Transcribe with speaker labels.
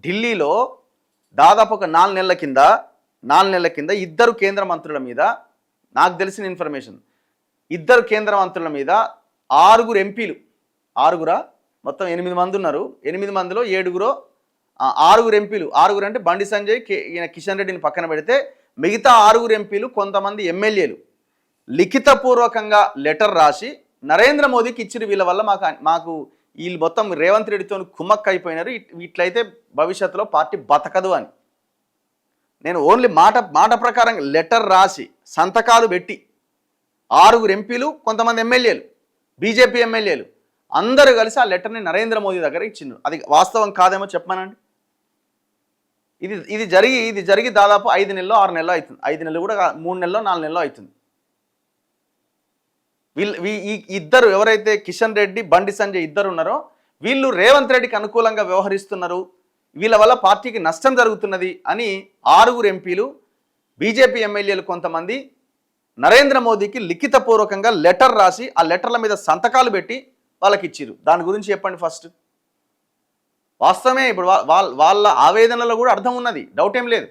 Speaker 1: ఢిల్లీలో దాదాపు ఒక 4 నెలల కింద ఇద్దరు కేంద్ర మంత్రుల మీద, నాకు తెలిసిన ఇన్ఫర్మేషన్, ఇద్దరు కేంద్ర మంత్రుల మీద 6 ఎంపీలు, 6 మొత్తం 8 మంది ఉన్నారు. 8 మందిలో 6 ఎంపీలు, 6 అంటే బండి సంజయ్, ఈయన కిషన్ రెడ్డిని పక్కన పెడితే మిగతా 6 ఎంపీలు, కొంతమంది ఎమ్మెల్యేలు లిఖితపూర్వకంగా లెటర్ రాసి నరేంద్ర మోదీకి ఇచ్చిరు. వీళ్ళ వల్ల మాకు వీళ్ళు మొత్తం రేవంత్ రెడ్డితో కుమ్మక్క అయిపోయినారు, ఇట్లయితే భవిష్యత్తులో పార్టీ బతకదు అని. నేను ఓన్లీ మాట ప్రకారం లెటర్ రాసి సంతకాలు పెట్టి 6 ఎంపీలు, కొంతమంది ఎమ్మెల్యేలు, బీజేపీ ఎమ్మెల్యేలు అందరూ కలిసి ఆ లెటర్ని నరేంద్ర మోదీ దగ్గర ఇచ్చిండ్రు. అది వాస్తవం కాదేమో చెప్పమానండి. ఇది జరిగి దాదాపు 5 నెలలు 6 నెలలు అవుతుంది. 5 నెలలు కూడా 3 నెలలు 4 నెలలు అవుతుంది. ఈ ఇద్దరు ఎవరైతే కిషన్ రెడ్డి, బండి సంజయ్ ఇద్దరు ఉన్నారో వీళ్ళు రేవంత్ రెడ్డికి అనుకూలంగా వ్యవహరిస్తున్నారు, వీళ్ళ వల్ల పార్టీకి నష్టం జరుగుతున్నది అని 6 ఎంపీలు, బీజేపీ ఎమ్మెల్యేలు కొంతమంది నరేంద్ర మోదీకి లిఖితపూర్వకంగా లెటర్ రాసి ఆ లెటర్ల మీద సంతకాలు పెట్టి వాళ్ళకి ఇచ్చిరు. దాని గురించి చెప్పండి ఫస్ట్. వాస్తవమే, ఇప్పుడు వాళ్ళ ఆవేదనలో కూడా అర్థం ఉన్నది, డౌట్ ఏం లేదు.